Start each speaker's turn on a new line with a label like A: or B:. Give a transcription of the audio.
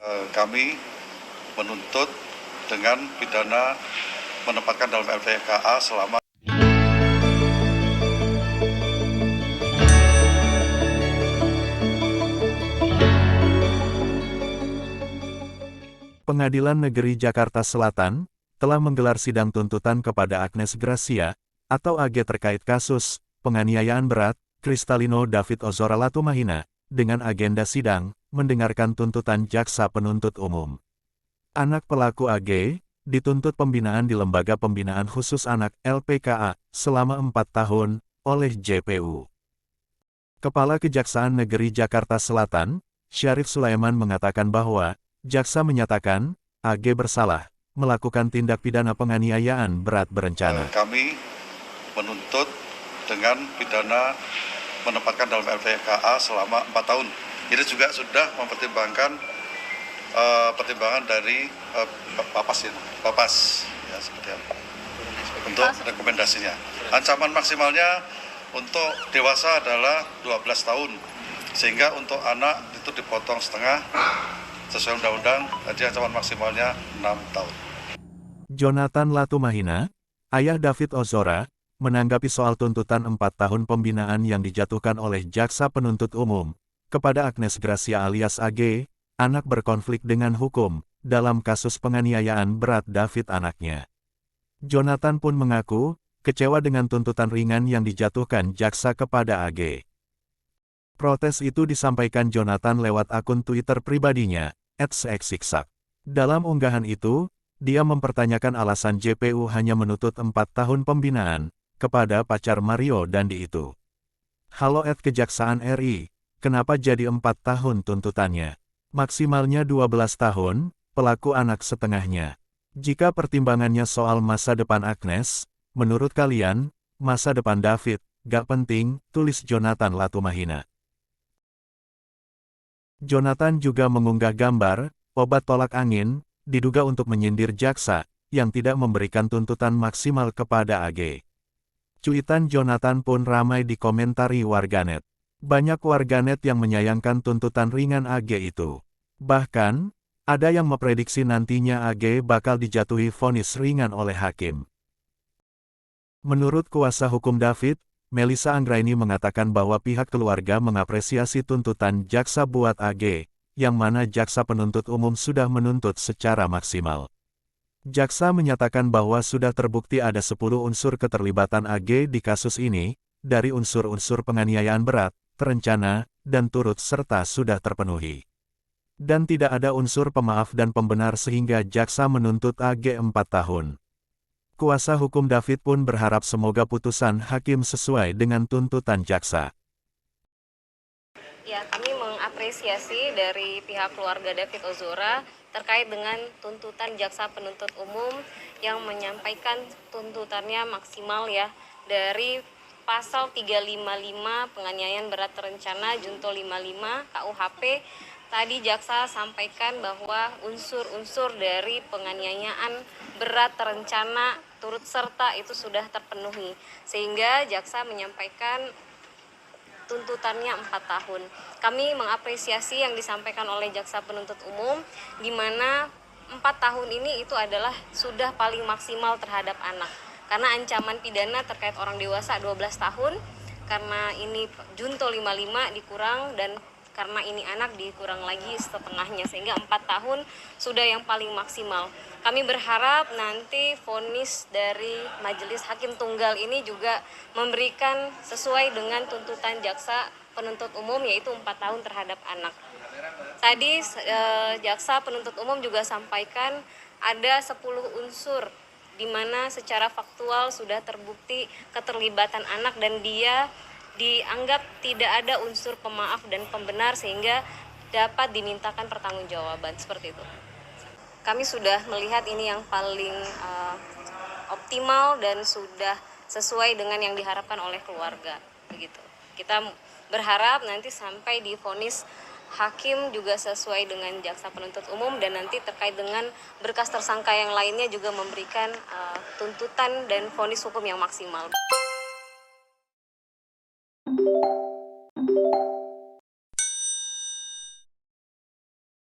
A: Kami menuntut dengan pidana menempatkan dalam LPKA selama
B: Pengadilan Negeri Jakarta Selatan telah menggelar sidang tuntutan kepada Agnes Gracia atau AG terkait kasus penganiayaan berat Kristalino David Ozora Latumahina dengan agenda sidang mendengarkan tuntutan jaksa penuntut umum. Anak pelaku AG dituntut pembinaan di Lembaga Pembinaan Khusus Anak (LPKA) selama 4 tahun oleh JPU. Kepala Kejaksaan Negeri Jakarta Selatan, Syarif Sulaiman mengatakan bahwa jaksa menyatakan AG bersalah melakukan tindak pidana penganiayaan berat berencana.
A: Kami menuntut dengan pidana menempatkan dalam LPKA selama 4 tahun. Ini juga sudah mempertimbangkan pertimbangan dari Bapas ya, seperti apa untuk rekomendasinya. Ancaman maksimalnya untuk dewasa adalah 12 tahun, sehingga untuk anak itu dipotong setengah sesuai undang-undang, jadi ancaman maksimalnya 6 tahun.
B: Jonathan Latumahina, ayah David Ozora, menanggapi soal tuntutan 4 tahun pembinaan yang dijatuhkan oleh jaksa penuntut umum kepada Agnes Gracia alias AG, anak berkonflik dengan hukum dalam kasus penganiayaan berat David anaknya. Jonathan pun mengaku kecewa dengan tuntutan ringan yang dijatuhkan jaksa kepada AG. Protes itu disampaikan Jonathan lewat akun Twitter pribadinya, @seksiksak. Dalam unggahan itu, dia mempertanyakan alasan JPU hanya menuntut 4 tahun pembinaan kepada pacar Mario Dandi itu. Halo Kejaksaan RI, kenapa jadi 4 tahun tuntutannya? Maksimalnya 12 tahun, pelaku anak setengahnya. Jika pertimbangannya soal masa depan Agnes, menurut kalian, masa depan David, gak penting, tulis Jonathan Latumahina. Jonathan juga mengunggah gambar obat tolak angin, diduga untuk menyindir jaksa yang tidak memberikan tuntutan maksimal kepada AG. Cuitan Jonathan pun ramai dikomentari warganet. Banyak warganet yang menyayangkan tuntutan ringan AG itu. Bahkan, ada yang memprediksi nantinya AG bakal dijatuhi vonis ringan oleh hakim. Menurut kuasa hukum David, Melissa Anggraini mengatakan bahwa pihak keluarga mengapresiasi tuntutan jaksa buat AG, yang mana jaksa penuntut umum sudah menuntut secara maksimal. Jaksa menyatakan bahwa sudah terbukti ada 10 unsur keterlibatan AG di kasus ini, dari unsur-unsur penganiayaan berat, terencana, dan turut serta sudah terpenuhi. Dan tidak ada unsur pemaaf dan pembenar sehingga jaksa menuntut AG 4 tahun. Kuasa hukum David pun berharap semoga putusan hakim sesuai dengan tuntutan jaksa.
C: Ya, kami mengapresiasi dari pihak keluarga David Ozora terkait dengan tuntutan jaksa penuntut umum yang menyampaikan tuntutannya maksimal ya dari pasal 355 penganiayaan berat terencana junto 55 KUHP. Tadi jaksa sampaikan bahwa unsur-unsur dari penganiayaan berat terencana turut serta itu sudah terpenuhi, sehingga jaksa menyampaikan tuntutannya 4 tahun. Kami mengapresiasi yang disampaikan oleh jaksa penuntut umum, di mana 4 tahun ini itu adalah sudah paling maksimal terhadap anak. Karena ancaman pidana terkait orang dewasa 12 tahun, karena ini junto 55 dikurang, dan karena ini anak dikurang lagi setengahnya, sehingga 4 tahun sudah yang paling maksimal. Kami berharap nanti vonis dari Majelis Hakim Tunggal ini juga memberikan sesuai dengan tuntutan jaksa penuntut umum, yaitu 4 tahun terhadap anak. Tadi jaksa penuntut umum juga sampaikan ada 10 unsur di mana secara faktual sudah terbukti keterlibatan anak dan dia dianggap tidak ada unsur pemaaf dan pembenar sehingga dapat dimintakan pertanggungjawaban, seperti itu. Kami sudah melihat ini yang paling optimal dan sudah sesuai dengan yang diharapkan oleh keluarga, begitu. Kita berharap nanti sampai di vonis hakim juga sesuai dengan jaksa penuntut umum, dan nanti terkait dengan berkas tersangka yang lainnya juga memberikan tuntutan dan vonis hukum yang maksimal.